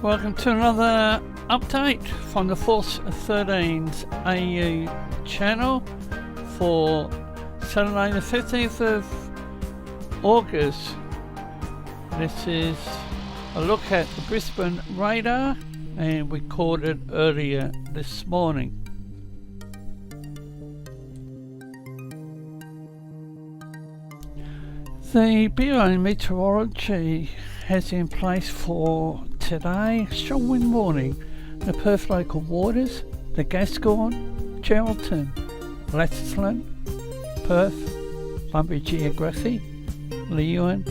Welcome to another update from the Force 13's AU channel for Saturday the 15th of August. This is a look at the Brisbane radar, and we caught it earlier this morning. The Bureau of Meteorology has in place for today strong wind warning. The Perth local waters, the Gascoyne, Geraldton, Lachlan, Perth, Bunbury Geography, Leeuwin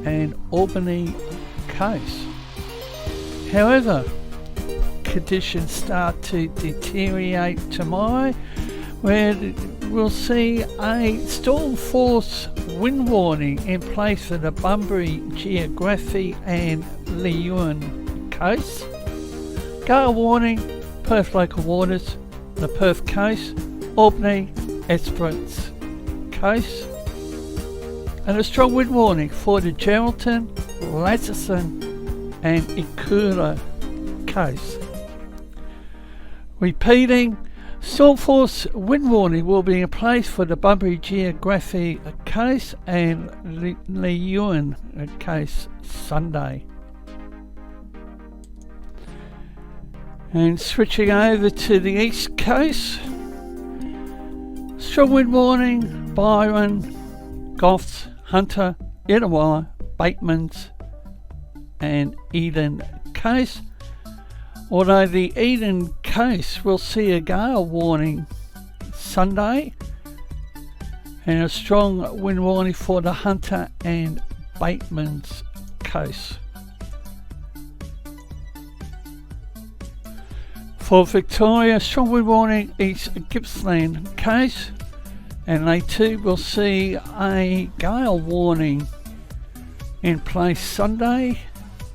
and Albany coast. However, conditions start to deteriorate tomorrow, where we'll see a storm force wind warning in place for the Bunbury Geography and Leeuwin coast. Gale warning, Perth local waters, the Perth coast, Albany, Esperance coast. And a strong wind warning for the Geraldton, Lachlan and Ikura coast. Repeating, storm force wind warning will be in place for the Bunbury Geography coast and Leeuwin coast Sunday. And switching over to the east coast, strong wind warning, Byron, Goths, Hunter, Etowah, Batemans and Eden coast. Although the Eden coast will see a gale warning Sunday and a strong wind warning for the Hunter and Batemans coast. For Victoria, strong wind warning East Gippsland coast, and they too will see a gale warning in place Sunday.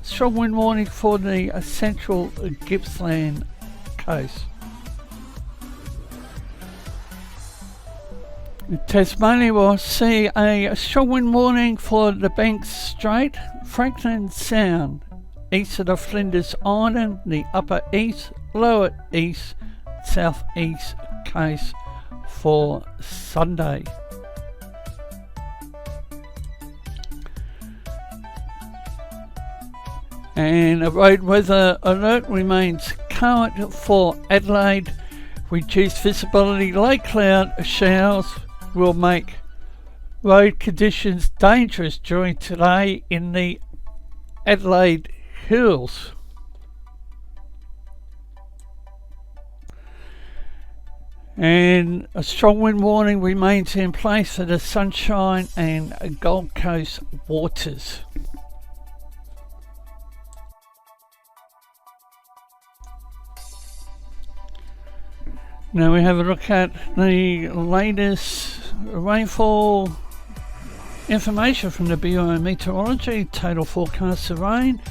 Strong wind warning for the central Gippsland coast. Tasmania will see a strong wind warning for the Banks Strait, Franklin Sound, east of the Flinders Island, the upper east, lower east, southeast coast for Sunday. And a road weather alert remains current for Adelaide. Reduced visibility, low cloud showers will make road conditions dangerous during today in the Adelaide Hills. And a strong wind warning remains in place for the Sunshine and Gold Coast waters. Now we have a look at the latest rainfall information from the Bureau of Meteorology. Total forecast of rain,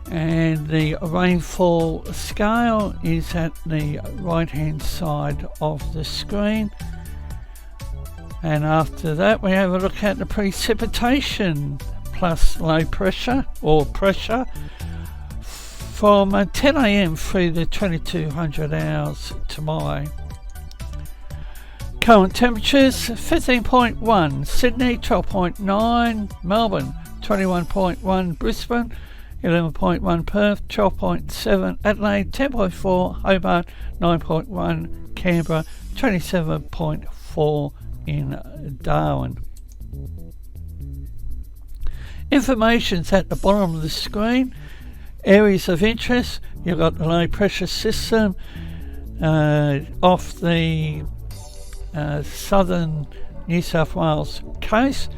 and the rainfall scale is at the right hand side of the screen. And after that we have a look at the precipitation plus low pressure or pressure from 10 a.m. through the 2200 hours tomorrow. Current temperatures 15.1 Sydney, 12.9 Melbourne, 21.1 Brisbane, 11.1 Perth, 12.7 Adelaide, 10.4 Hobart, 9.1 Canberra, 27.4 in Darwin. Information's at the bottom of the screen. Areas of interest, you've got the low pressure system off the southern New South Wales coast.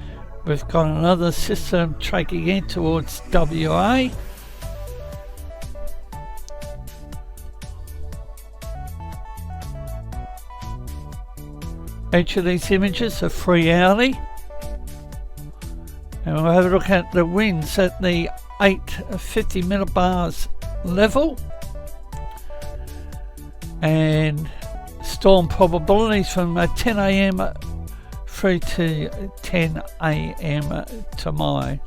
We've got another system tracking in towards WA. Each of these images are 3 hourly. And we'll have a look at the winds at the 850 millibars level, and storm probabilities from 10 a.m. through to 10 a.m. tomorrow.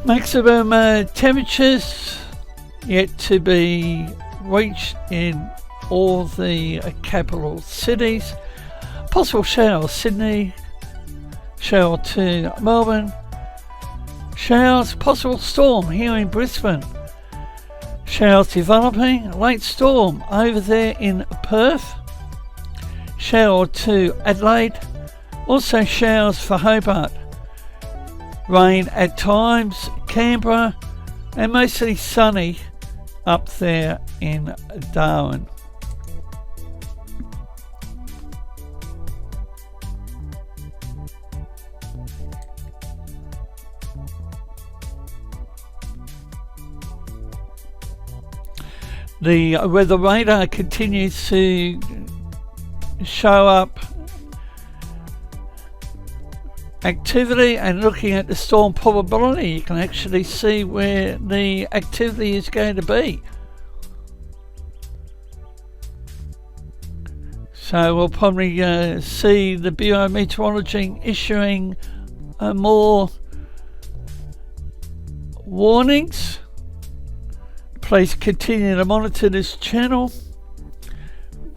Maximum temperatures yet to be reached in all the capital cities. Possible showers, Sydney, shower to Melbourne, showers, possible storm here in Brisbane, showers developing, late storm over there in Perth, shower to Adelaide, also showers for Hobart, rain at times, Canberra, and mostly sunny up there in Darwin. The weather radar continues to show up activity, and looking at the storm probability you can actually see where the activity is going to be. So we'll probably see the Bureau of Meteorology issuing more warnings. Please continue to monitor this channel.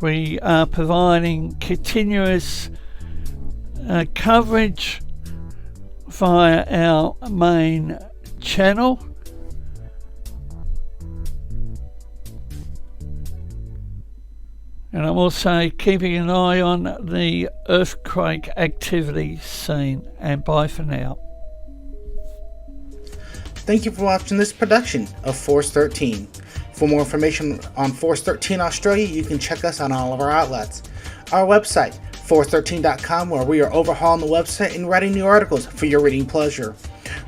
We are providing continuous coverage via our main channel. And I'm also keeping an eye on the earthquake activity scene. And bye for now. Thank you for watching this production of Force 13. For more information on Force 13 Australia, you can check us on all of our outlets. Our website, force13.com, where we are overhauling the website and writing new articles for your reading pleasure.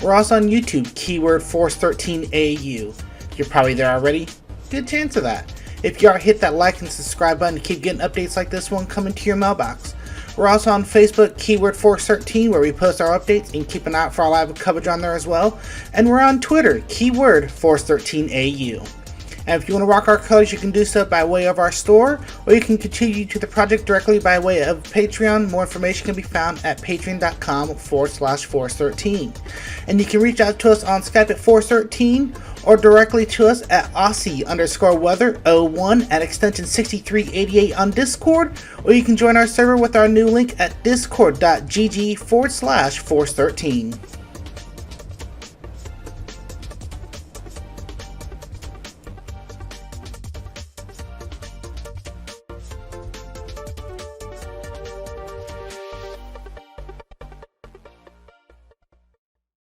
We're also on YouTube, keyword Force13AU. You're probably there already. Good chance of that. If you are, hit that like and subscribe button to keep getting updates like this one coming to your mailbox. We're also on Facebook, keyword Force13, where we post our updates and keep an eye out for our live coverage on there as well. And we're on Twitter, keyword Force13AU. And if you want to rock our colors, you can do so by way of our store, or you can contribute to the project directly by way of Patreon. More information can be found at patreon.com/Force13. And you can reach out to us on Skype at Force13, or directly to us at Aussie_weather01 at extension 6388 on Discord, or you can join our server with our new link at discord.gg/Force13.